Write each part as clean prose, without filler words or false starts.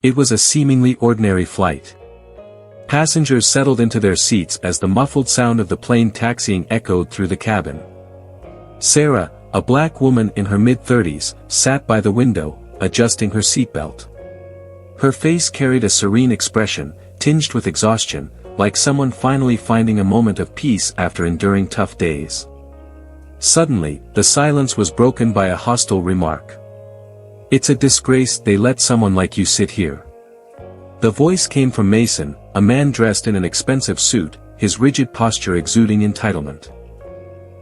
It was a seemingly ordinary flight. Passengers settled into their seats as the muffled sound of the plane taxiing echoed through the cabin. Sarah, a black woman in her mid-30s, sat by the window, adjusting her seatbelt. Her face carried a serene expression, tinged with exhaustion, like someone finally finding a moment of peace after enduring tough days. Suddenly, the silence was broken by a hostile remark. "It's a disgrace they let someone like you sit here." The voice came from Mason, a man dressed in an expensive suit, his rigid posture exuding entitlement.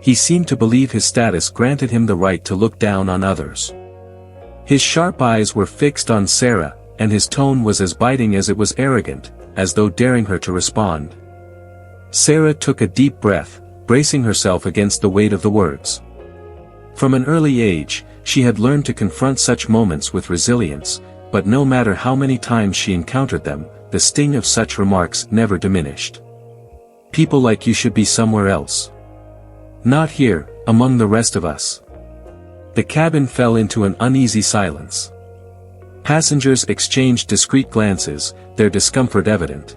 He seemed to believe his status granted him the right to look down on others. His sharp eyes were fixed on Sarah, and his tone was as biting as it was arrogant, as though daring her to respond. Sarah took a deep breath, bracing herself against the weight of the words. From an early age, she had learned to confront such moments with resilience, but no matter how many times she encountered them, the sting of such remarks never diminished. "People like you should be somewhere else. Not here, among the rest of us." The cabin fell into an uneasy silence. Passengers exchanged discreet glances, their discomfort evident.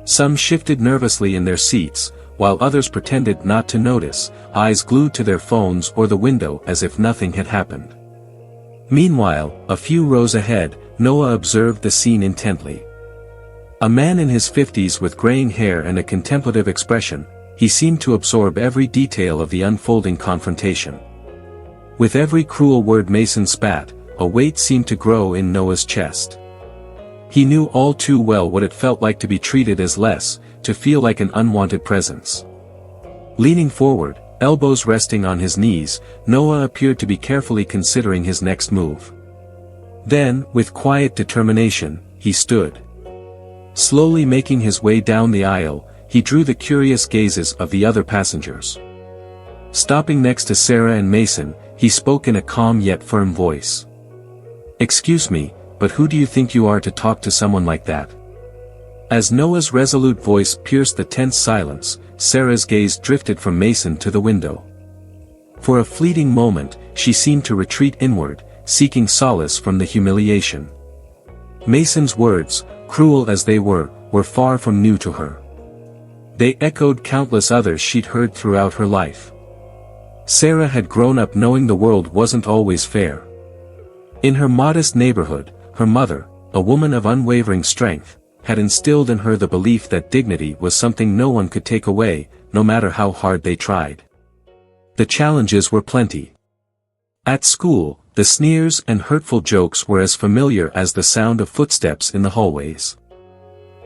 Some shifted nervously in their seats, while others pretended not to notice, eyes glued to their phones or the window as if nothing had happened. Meanwhile, a few rows ahead, Noah observed the scene intently. A man in his 50s with graying hair and a contemplative expression, he seemed to absorb every detail of the unfolding confrontation. With every cruel word Mason spat, a weight seemed to grow in Noah's chest. He knew all too well what it felt like to be treated as less, to feel like an unwanted presence. Leaning forward, elbows resting on his knees, Noah appeared to be carefully considering his next move. Then, with quiet determination, he stood. Slowly making his way down the aisle, he drew the curious gazes of the other passengers. Stopping next to Sarah and Mason, he spoke in a calm yet firm voice. "Excuse me, but who do you think you are to talk to someone like that?" As Noah's resolute voice pierced the tense silence, Sarah's gaze drifted from Mason to the window. For a fleeting moment, she seemed to retreat inward, seeking solace from the humiliation. Mason's words, cruel as they were far from new to her. They echoed countless others she'd heard throughout her life. Sarah had grown up knowing the world wasn't always fair. In her modest neighborhood, her mother, a woman of unwavering strength, had instilled in her the belief that dignity was something no one could take away, no matter how hard they tried. The challenges were plenty. At school, the sneers and hurtful jokes were as familiar as the sound of footsteps in the hallways.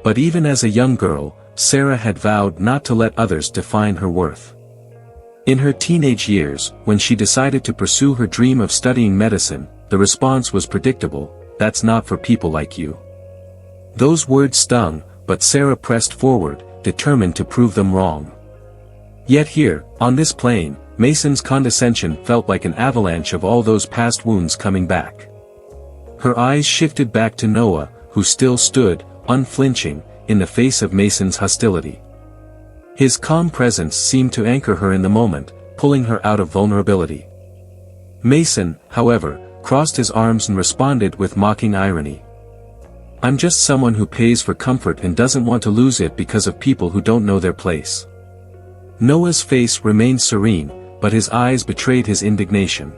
But even as a young girl, Sarah had vowed not to let others define her worth. In her teenage years, when she decided to pursue her dream of studying medicine, the response was predictable: "That's not for people like you." Those words stung, but Sarah pressed forward, determined to prove them wrong. Yet here, on this plane, Mason's condescension felt like an avalanche of all those past wounds coming back. Her eyes shifted back to Noah, who still stood, unflinching, in the face of Mason's hostility. His calm presence seemed to anchor her in the moment, pulling her out of vulnerability. Mason, however, crossed his arms and responded with mocking irony. "I'm just someone who pays for comfort and doesn't want to lose it because of people who don't know their place." Noah's face remained serene, but his eyes betrayed his indignation.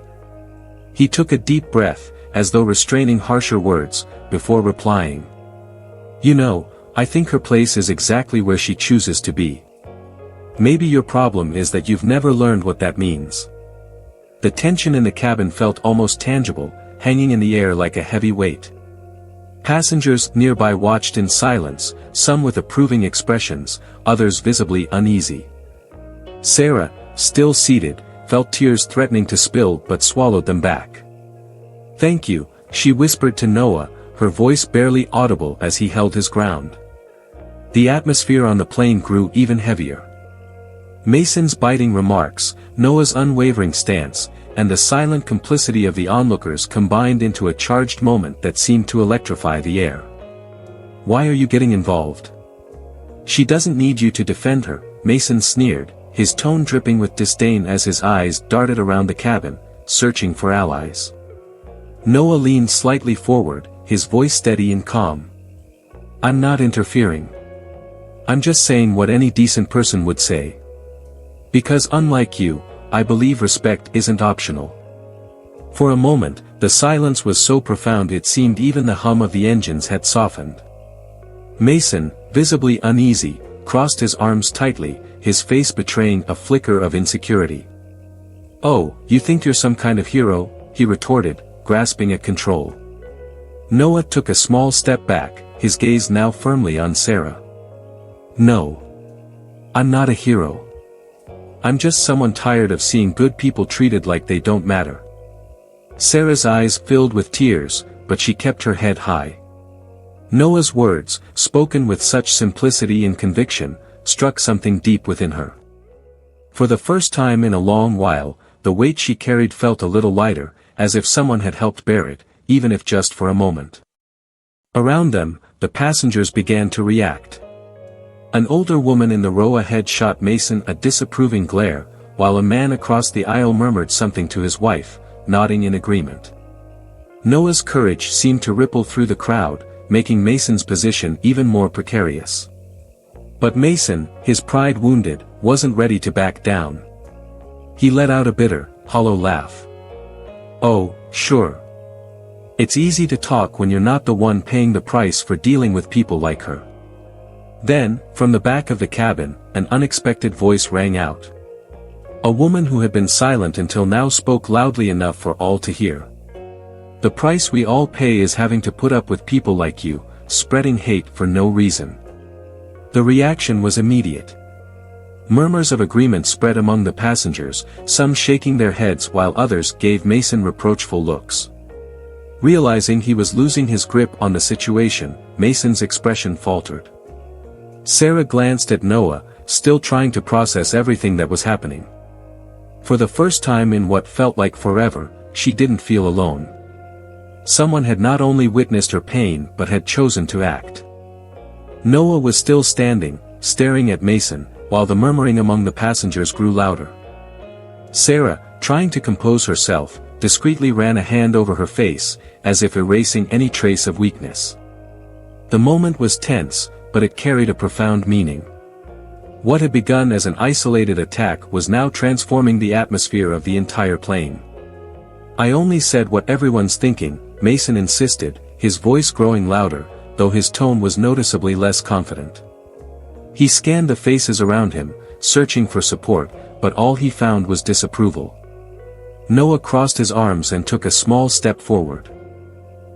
He took a deep breath, as though restraining harsher words, before replying. "You know, I think her place is exactly where she chooses to be. Maybe your problem is that you've never learned what that means." The tension in the cabin felt almost tangible, hanging in the air like a heavy weight. Passengers nearby watched in silence, some with approving expressions, others visibly uneasy. Sarah, still seated, felt tears threatening to spill but swallowed them back. "Thank you," she whispered to Noah, her voice barely audible as he held his ground. The atmosphere on the plane grew even heavier. Mason's biting remarks, Noah's unwavering stance, and the silent complicity of the onlookers combined into a charged moment that seemed to electrify the air. "Why are you getting involved? She doesn't need you to defend her," Mason sneered, his tone dripping with disdain as his eyes darted around the cabin, searching for allies. Noah leaned slightly forward, his voice steady and calm. "I'm not interfering. I'm just saying what any decent person would say. Because unlike you, I believe respect isn't optional." For a moment, the silence was so profound it seemed even the hum of the engines had softened. Mason, visibly uneasy, crossed his arms tightly, his face betraying a flicker of insecurity. "Oh, you think you're some kind of hero?" he retorted, grasping at control. Noah took a small step back, his gaze now firmly on Sarah. "No. I'm not a hero. I'm just someone tired of seeing good people treated like they don't matter." Sarah's eyes filled with tears, but she kept her head high. Noah's words, spoken with such simplicity and conviction, struck something deep within her. For the first time in a long while, the weight she carried felt a little lighter, as if someone had helped bear it, even if just for a moment. Around them, the passengers began to react. An older woman in the row ahead shot Mason a disapproving glare, while a man across the aisle murmured something to his wife, nodding in agreement. Noah's courage seemed to ripple through the crowd, making Mason's position even more precarious. But Mason, his pride wounded, wasn't ready to back down. He let out a bitter, hollow laugh. "Oh, sure. It's easy to talk when you're not the one paying the price for dealing with people like her." Then, from the back of the cabin, an unexpected voice rang out. A woman who had been silent until now spoke loudly enough for all to hear. "The price we all pay is having to put up with people like you, spreading hate for no reason." The reaction was immediate. Murmurs of agreement spread among the passengers, some shaking their heads while others gave Mason reproachful looks. Realizing he was losing his grip on the situation, Mason's expression faltered. Sarah glanced at Noah, still trying to process everything that was happening. For the first time in what felt like forever, she didn't feel alone. Someone had not only witnessed her pain but had chosen to act. Noah was still standing, staring at Mason, while the murmuring among the passengers grew louder. Sarah, trying to compose herself, discreetly ran a hand over her face, as if erasing any trace of weakness. The moment was tense, but it carried a profound meaning. What had begun as an isolated attack was now transforming the atmosphere of the entire plane. "I only said what everyone's thinking," Mason insisted, his voice growing louder, though his tone was noticeably less confident. He scanned the faces around him, searching for support, but all he found was disapproval. Noah crossed his arms and took a small step forward.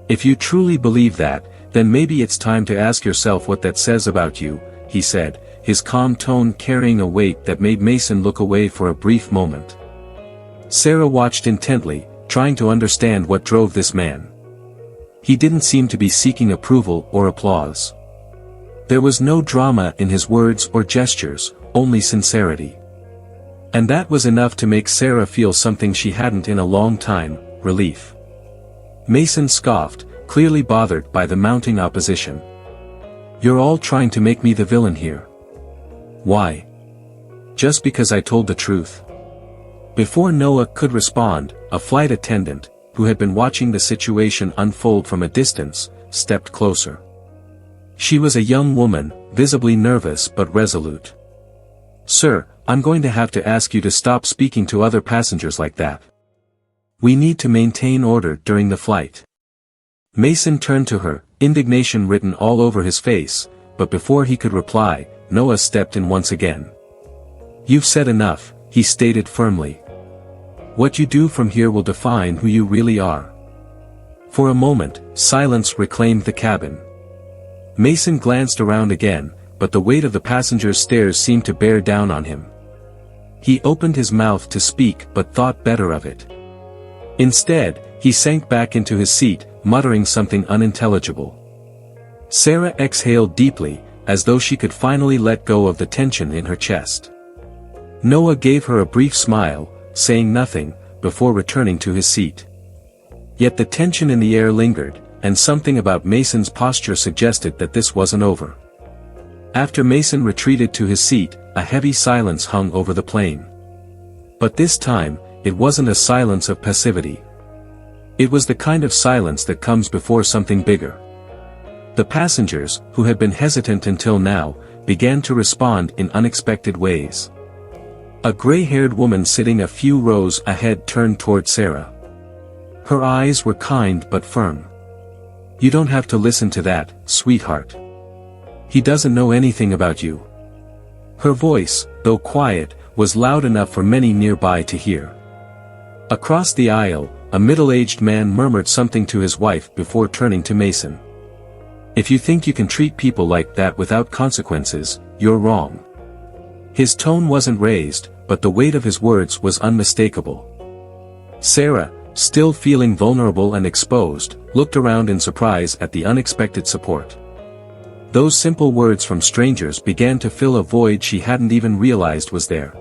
"If you truly believe that, then maybe it's time to ask yourself what that says about you," he said, his calm tone carrying a weight that made Mason look away for a brief moment. Sarah watched intently, trying to understand what drove this man. He didn't seem to be seeking approval or applause. There was no drama in his words or gestures, only sincerity. And that was enough to make Sarah feel something she hadn't in a long time, relief. Mason scoffed, clearly bothered by the mounting opposition. "You're all trying to make me the villain here. Why? Just because I told the truth?" Before Noah could respond, a flight attendant, who had been watching the situation unfold from a distance, stepped closer. She was a young woman, visibly nervous but resolute. "Sir, I'm going to have to ask you to stop speaking to other passengers like that. We need to maintain order during the flight." Mason turned to her, indignation written all over his face, but before he could reply, Noah stepped in once again. "You've said enough," he stated firmly. "What you do from here will define who you really are." For a moment, silence reclaimed the cabin. Mason glanced around again, but the weight of the passengers' stares seemed to bear down on him. He opened his mouth to speak but thought better of it. Instead, he sank back into his seat, muttering something unintelligible. Sarah exhaled deeply, as though she could finally let go of the tension in her chest. Noah gave her a brief smile, saying nothing, before returning to his seat. Yet the tension in the air lingered, and something about Mason's posture suggested that this wasn't over. After Mason retreated to his seat, a heavy silence hung over the plane. But this time, it wasn't a silence of passivity. It was the kind of silence that comes before something bigger. The passengers, who had been hesitant until now, began to respond in unexpected ways. A gray-haired woman sitting a few rows ahead turned toward Sarah. Her eyes were kind but firm. "You don't have to listen to that, sweetheart. He doesn't know anything about you." Her voice, though quiet, was loud enough for many nearby to hear. Across the aisle, a middle-aged man murmured something to his wife before turning to Mason. "If you think you can treat people like that without consequences, you're wrong." His tone wasn't raised, but the weight of his words was unmistakable. Sarah, still feeling vulnerable and exposed, looked around in surprise at the unexpected support. Those simple words from strangers began to fill a void she hadn't even realized was there.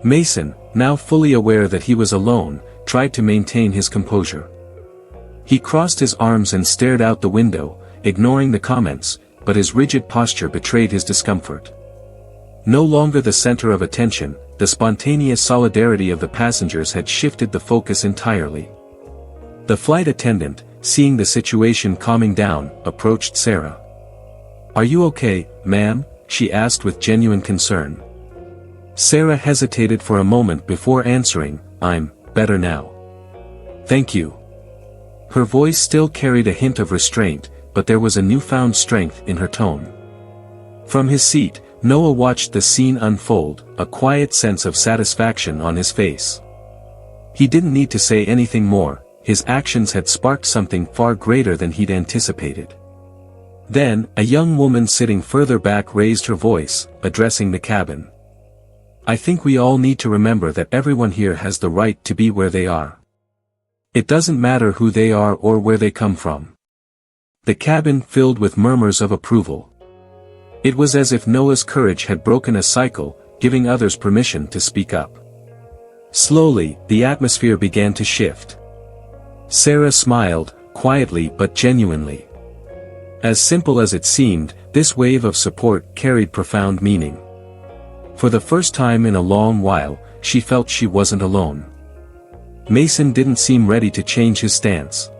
Mason, now fully aware that he was alone, tried to maintain his composure. He crossed his arms and stared out the window, ignoring the comments, but his rigid posture betrayed his discomfort. No longer the center of attention, the spontaneous solidarity of the passengers had shifted the focus entirely. The flight attendant, seeing the situation calming down, approached Sarah. "Are you okay, ma'am?" she asked with genuine concern. Sarah hesitated for a moment before answering, "I'm better now. Thank you." Her voice still carried a hint of restraint, but there was a newfound strength in her tone. From his seat, Noah watched the scene unfold, a quiet sense of satisfaction on his face. He didn't need to say anything more, his actions had sparked something far greater than he'd anticipated. Then, a young woman sitting further back raised her voice, addressing the cabin. "I think we all need to remember that everyone here has the right to be where they are. It doesn't matter who they are or where they come from." The cabin filled with murmurs of approval. It was as if Noah's courage had broken a cycle, giving others permission to speak up. Slowly, the atmosphere began to shift. Sarah smiled, quietly but genuinely. As simple as it seemed, this wave of support carried profound meaning. For the first time in a long while, she felt she wasn't alone. Mason didn't seem ready to change his stance.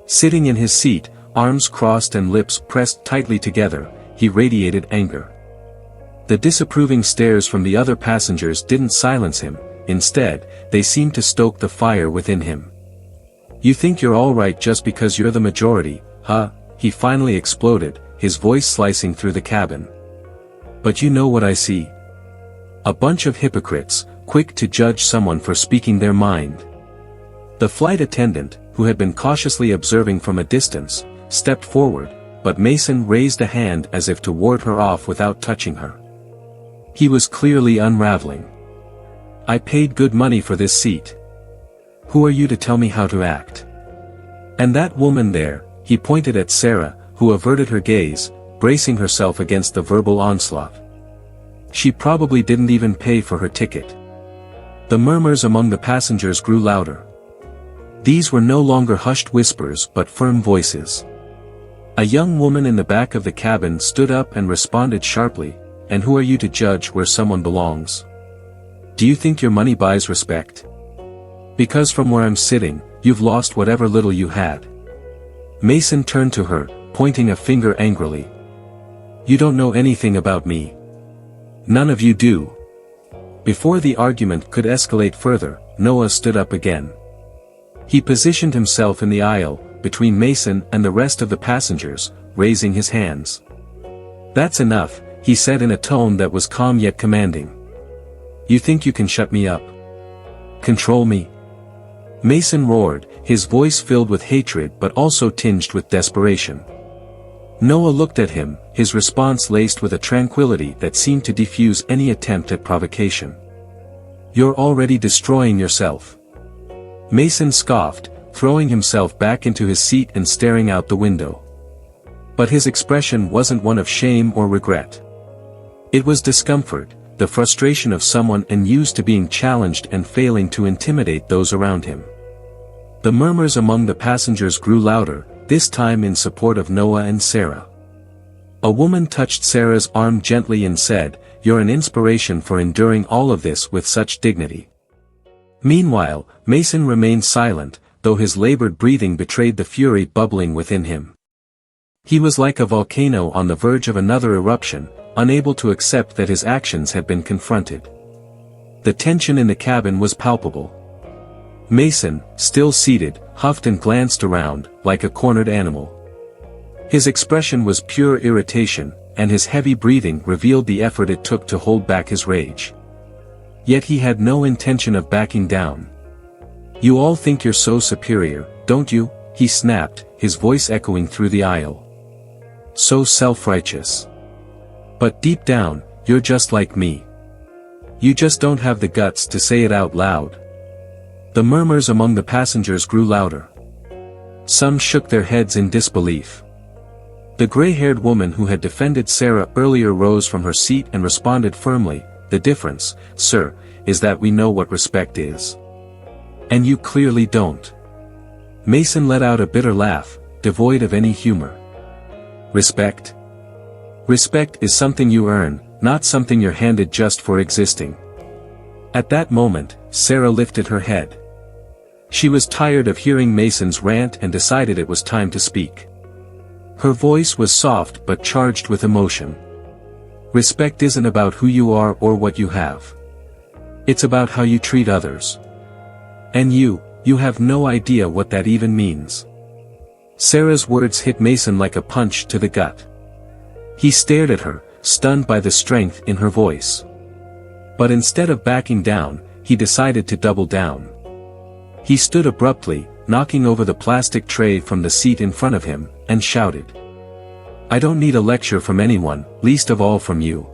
Sitting in his seat, arms crossed and lips pressed tightly together, he radiated anger. The disapproving stares from the other passengers didn't silence him, instead, they seemed to stoke the fire within him. "You think you're all right just because you're the majority, huh?" he finally exploded, his voice slicing through the cabin. "But you know what I see? A bunch of hypocrites, quick to judge someone for speaking their mind." The flight attendant, who had been cautiously observing from a distance, stepped forward, but Mason raised a hand as if to ward her off without touching her. He was clearly unraveling. "I paid good money for this seat. Who are you to tell me how to act?" "And that woman there," he pointed at Sarah, who averted her gaze, bracing herself against the verbal onslaught. "She probably didn't even pay for her ticket." The murmurs among the passengers grew louder. These were no longer hushed whispers but firm voices. A young woman in the back of the cabin stood up and responded sharply, "And who are you to judge where someone belongs? Do you think your money buys respect? Because from where I'm sitting, you've lost whatever little you had." Mason turned to her, pointing a finger angrily. "You don't know anything about me. None of you do." Before the argument could escalate further, Noah stood up again. He positioned himself in the aisle, between Mason and the rest of the passengers, raising his hands. "That's enough," he said in a tone that was calm yet commanding. "You think you can shut me up? Control me?" Mason roared, his voice filled with hatred but also tinged with desperation. Noah looked at him, his response laced with a tranquility that seemed to defuse any attempt at provocation. "You're already destroying yourself." Mason scoffed, throwing himself back into his seat and staring out the window. But his expression wasn't one of shame or regret. It was discomfort, the frustration of someone unused to being challenged and failing to intimidate those around him. The murmurs among the passengers grew louder, this time in support of Noah and Sarah. A woman touched Sarah's arm gently and said, "You're an inspiration for enduring all of this with such dignity." Meanwhile, Mason remained silent, though his labored breathing betrayed the fury bubbling within him. He was like a volcano on the verge of another eruption, unable to accept that his actions had been confronted. The tension in the cabin was palpable. Mason, still seated, huffed and glanced around, like a cornered animal. His expression was pure irritation, and his heavy breathing revealed the effort it took to hold back his rage. Yet he had no intention of backing down. "You all think you're so superior, don't you?" he snapped, his voice echoing through the aisle. "So self-righteous. But deep down, you're just like me. You just don't have the guts to say it out loud." The murmurs among the passengers grew louder. Some shook their heads in disbelief. The gray-haired woman who had defended Sarah earlier rose from her seat and responded firmly, "The difference, sir, is that we know what respect is. And you clearly don't." Mason let out a bitter laugh, devoid of any humor. "Respect? Respect is something you earn, not something you're handed just for existing." At that moment, Sarah lifted her head. She was tired of hearing Mason's rant and decided it was time to speak. Her voice was soft but charged with emotion. "Respect isn't about who you are or what you have. It's about how you treat others. And you have no idea what that even means." Sarah's words hit Mason like a punch to the gut. He stared at her, stunned by the strength in her voice. But instead of backing down, he decided to double down. He stood abruptly, knocking over the plastic tray from the seat in front of him, and shouted, "I don't need a lecture from anyone, least of all from you."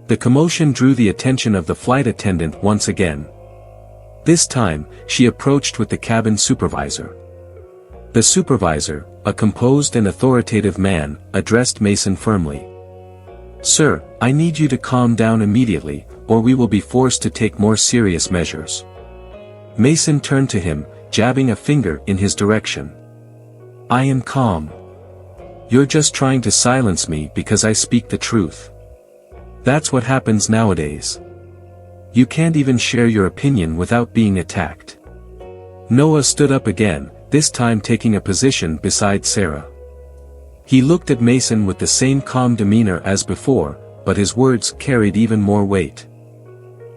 The commotion drew the attention of the flight attendant once again. This time, she approached with the cabin supervisor. The supervisor, a composed and authoritative man, addressed Mason firmly. "Sir, I need you to calm down immediately, or we will be forced to take more serious measures." Mason turned to him, jabbing a finger in his direction. "I am calm. You're just trying to silence me because I speak the truth. That's what happens nowadays. You can't even share your opinion without being attacked." Noah stood up again, this time taking a position beside Sarah. He looked at Mason with the same calm demeanor as before, but his words carried even more weight.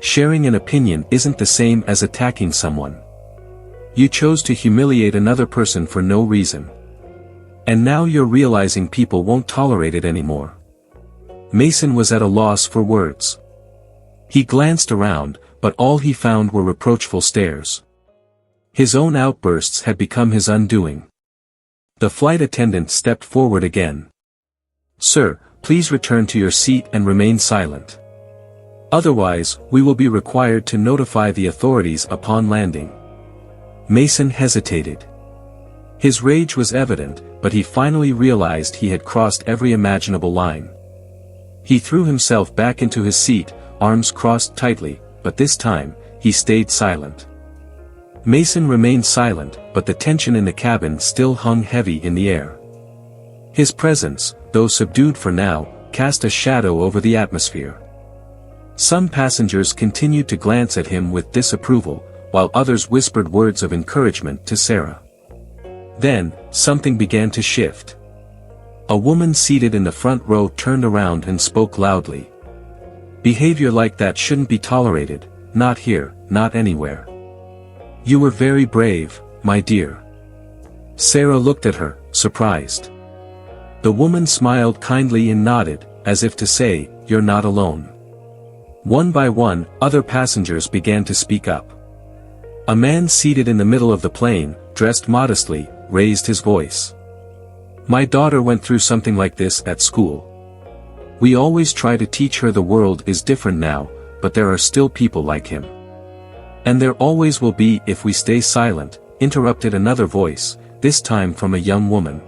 "Sharing an opinion isn't the same as attacking someone. You chose to humiliate another person for no reason. And now you're realizing people won't tolerate it anymore." Mason was at a loss for words. He glanced around, but all he found were reproachful stares. His own outbursts had become his undoing. The flight attendant stepped forward again. "Sir, please return to your seat and remain silent. Otherwise, we will be required to notify the authorities upon landing." Mason hesitated. His rage was evident, but he finally realized he had crossed every imaginable line. He threw himself back into his seat, arms crossed tightly, but this time, he stayed silent. Mason remained silent, but the tension in the cabin still hung heavy in the air. His presence, though subdued for now, cast a shadow over the atmosphere. Some passengers continued to glance at him with disapproval, while others whispered words of encouragement to Sarah. Then, something began to shift. A woman seated in the front row turned around and spoke loudly. "Behavior like that shouldn't be tolerated, not here, not anywhere. You were very brave, my dear." Sarah looked at her, surprised. The woman smiled kindly and nodded, as if to say, "You're not alone." One by one, other passengers began to speak up. A man seated in the middle of the plane, dressed modestly, raised his voice. "My daughter went through something like this at school. We always try to teach her the world is different now, but there are still people like him. And there always will be if we stay silent," interrupted another voice, this time from a young woman.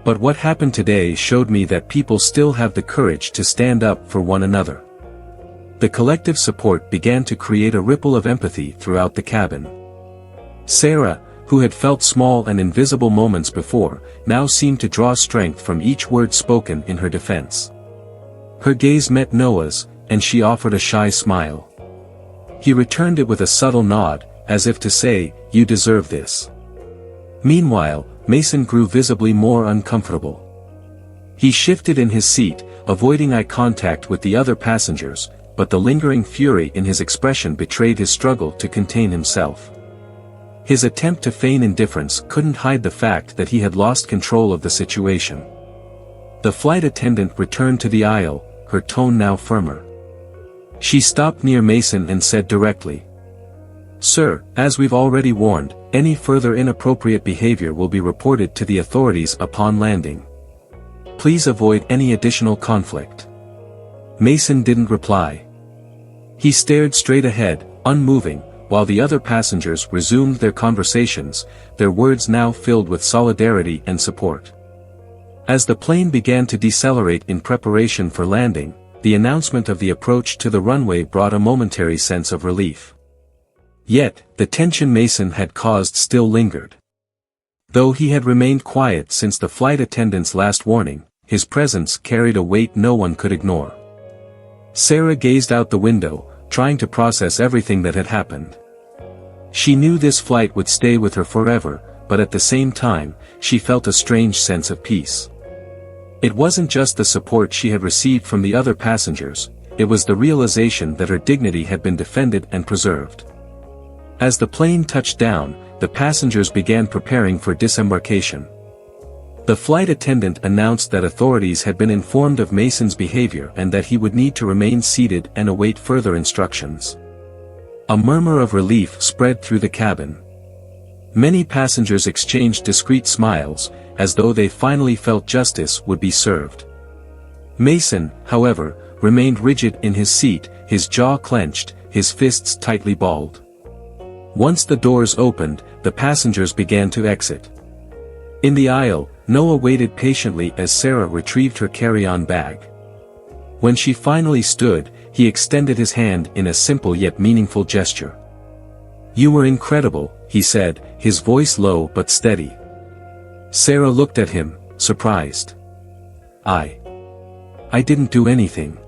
"But what happened today showed me that people still have the courage to stand up for one another." The collective support began to create a ripple of empathy throughout the cabin. Sarah, who had felt small and invisible moments before, now seemed to draw strength from each word spoken in her defense. Her gaze met Noah's, and she offered a shy smile. He returned it with a subtle nod, as if to say, "You deserve this." Meanwhile, Mason grew visibly more uncomfortable. He shifted in his seat, avoiding eye contact with the other passengers, but the lingering fury in his expression betrayed his struggle to contain himself. His attempt to feign indifference couldn't hide the fact that he had lost control of the situation. The flight attendant returned to the aisle, her tone now firmer. She stopped near Mason and said directly, "Sir, as we've already warned, any further inappropriate behavior will be reported to the authorities upon landing. Please avoid any additional conflict." Mason didn't reply. He stared straight ahead, unmoving, while the other passengers resumed their conversations, their words now filled with solidarity and support. As the plane began to decelerate in preparation for landing, the announcement of the approach to the runway brought a momentary sense of relief. Yet, the tension Mason had caused still lingered. Though he had remained quiet since the flight attendant's last warning, his presence carried a weight no one could ignore. Sarah gazed out the window, trying to process everything that had happened. She knew this flight would stay with her forever, but at the same time, she felt a strange sense of peace. It wasn't just the support she had received from the other passengers, it was the realization that her dignity had been defended and preserved. As the plane touched down, the passengers began preparing for disembarkation. The flight attendant announced that authorities had been informed of Mason's behavior and that he would need to remain seated and await further instructions. A murmur of relief spread through the cabin. Many passengers exchanged discreet smiles, as though they finally felt justice would be served. Mason, however, remained rigid in his seat, his jaw clenched, his fists tightly balled. Once the doors opened, the passengers began to exit. In the aisle, Noah waited patiently as Sarah retrieved her carry-on bag. When she finally stood, he extended his hand in a simple yet meaningful gesture. "You were incredible," he said, his voice low but steady. Sarah looked at him, surprised. I didn't do anything.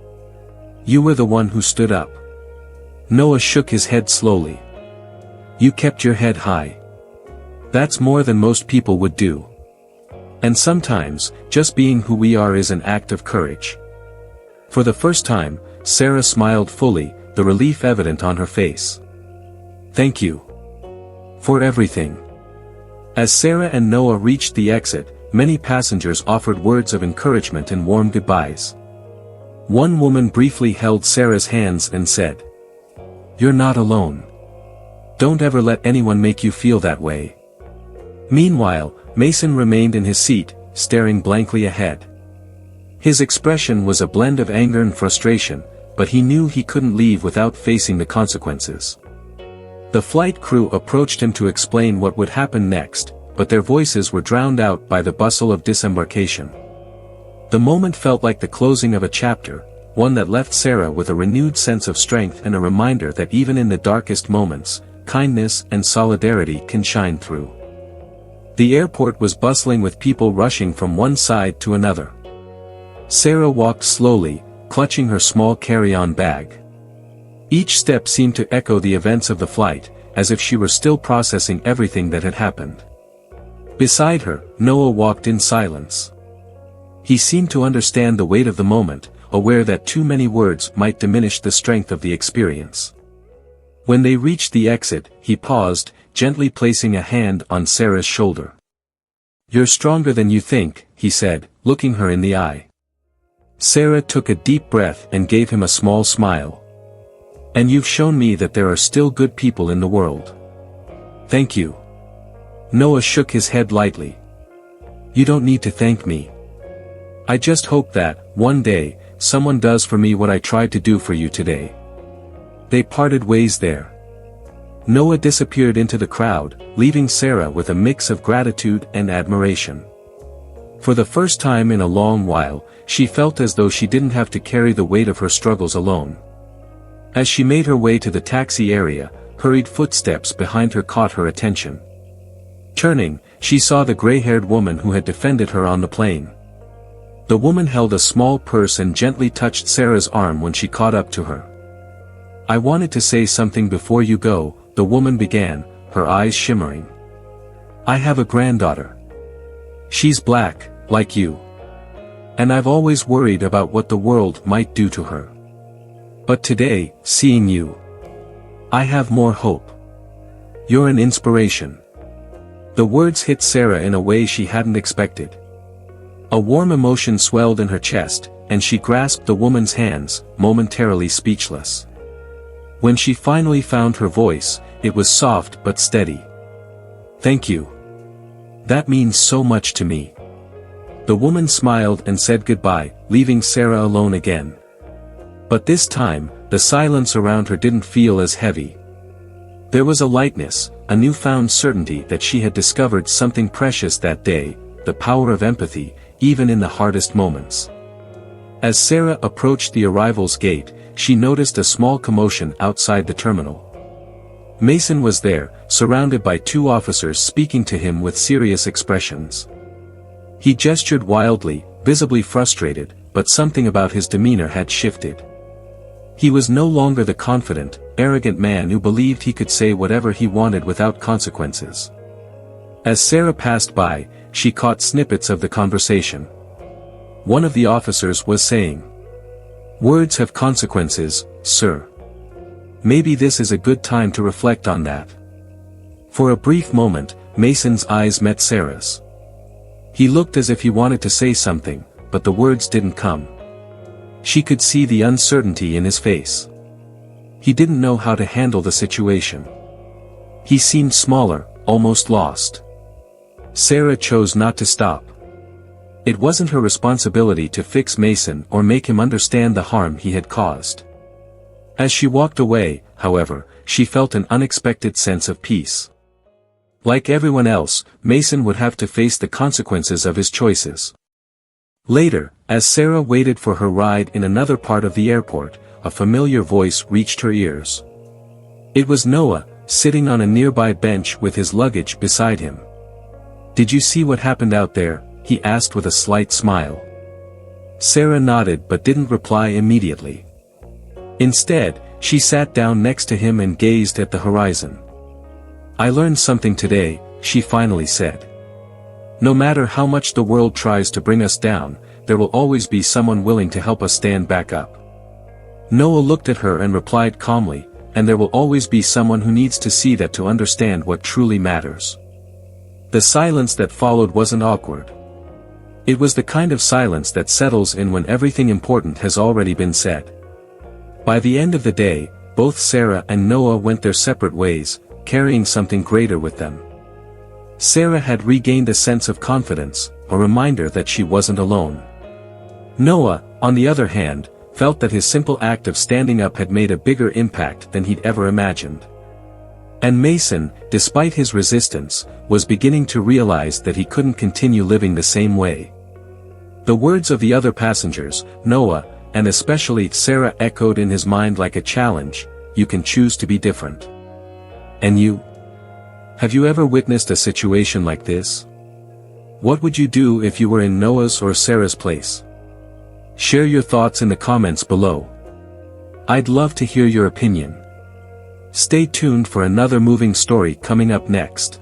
You were the one who stood up." Noah shook his head slowly. "You kept your head high. That's more than most people would do. And sometimes, just being who we are is an act of courage." For the first time, Sarah smiled fully, the relief evident on her face. "Thank you. For everything." As Sarah and Noah reached the exit, many passengers offered words of encouragement and warm goodbyes. One woman briefly held Sarah's hands and said, "You're not alone. Don't ever let anyone make you feel that way." Meanwhile, Mason remained in his seat, staring blankly ahead. His expression was a blend of anger and frustration, but he knew he couldn't leave without facing the consequences. The flight crew approached him to explain what would happen next, but their voices were drowned out by the bustle of disembarkation. The moment felt like the closing of a chapter, one that left Sarah with a renewed sense of strength and a reminder that even in the darkest moments, kindness and solidarity can shine through. The airport was bustling with people rushing from one side to another. Sarah walked slowly, clutching her small carry-on bag. Each step seemed to echo the events of the flight, as if she were still processing everything that had happened. Beside her, Noah walked in silence. He seemed to understand the weight of the moment, aware that too many words might diminish the strength of the experience. When they reached the exit, he paused, gently placing a hand on Sarah's shoulder. "You're stronger than you think," he said, looking her in the eye. Sarah took a deep breath and gave him a small smile. "And you've shown me that there are still good people in the world." "Thank you." Noah shook his head lightly. "You don't need to thank me. I just hope that, one day, someone does for me what I tried to do for you today." They parted ways there. Noah disappeared into the crowd, leaving Sarah with a mix of gratitude and admiration. For the first time in a long while, she felt as though she didn't have to carry the weight of her struggles alone. As she made her way to the taxi area, hurried footsteps behind her caught her attention. Turning, she saw the gray-haired woman who had defended her on the plane. The woman held a small purse and gently touched Sarah's arm when she caught up to her. "I wanted to say something before you go," the woman began, her eyes shimmering. I have a granddaughter. She's black, like you. And I've always worried about what the world might do to her. But today, seeing you, I have more hope. You're an inspiration. The words hit Sarah in a way she hadn't expected. A warm emotion swelled in her chest, and she grasped the woman's hands, momentarily speechless. When she finally found her voice, it was soft but steady. Thank you. That means so much to me. The woman smiled and said goodbye, leaving Sarah alone again. But this time, the silence around her didn't feel as heavy. There was a lightness, a newfound certainty that she had discovered something precious that day, the power of empathy, even in the hardest moments. As Sarah approached the arrivals gate, she noticed a small commotion outside the terminal. Mason was there, surrounded by two officers speaking to him with serious expressions. He gestured wildly, visibly frustrated, but something about his demeanor had shifted. He was no longer the confident, arrogant man who believed he could say whatever he wanted without consequences. As Sarah passed by, she caught snippets of the conversation. One of the officers was saying, "Words have consequences, sir. Maybe this is a good time to reflect on that." For a brief moment, Mason's eyes met Sarah's. He looked as if he wanted to say something, but the words didn't come. She could see the uncertainty in his face. He didn't know how to handle the situation. He seemed smaller, almost lost. Sarah chose not to stop. It wasn't her responsibility to fix Mason or make him understand the harm he had caused. As she walked away, however, she felt an unexpected sense of peace. Like everyone else, Mason would have to face the consequences of his choices. Later, as Sarah waited for her ride in another part of the airport, a familiar voice reached her ears. It was Noah, sitting on a nearby bench with his luggage beside him. "Did you see what happened out there?" he asked with a slight smile. Sarah nodded but didn't reply immediately. Instead, she sat down next to him and gazed at the horizon. "I learned something today," she finally said. "No matter how much the world tries to bring us down, there will always be someone willing to help us stand back up." Noah looked at her and replied calmly, "And there will always be someone who needs to see that to understand what truly matters." The silence that followed wasn't awkward. It was the kind of silence that settles in when everything important has already been said. By the end of the day, both Sarah and Noah went their separate ways, carrying something greater with them. Sarah had regained a sense of confidence, a reminder that she wasn't alone. Noah, on the other hand, felt that his simple act of standing up had made a bigger impact than he'd ever imagined. And Mason, despite his resistance, was beginning to realize that he couldn't continue living the same way. The words of the other passengers, Noah, and especially Sarah, echoed in his mind like a challenge: you can choose to be different. And you? Have you ever witnessed a situation like this? What would you do if you were in Noah's or Sarah's place? Share your thoughts in the comments below. I'd love to hear your opinion. Stay tuned for another moving story coming up next.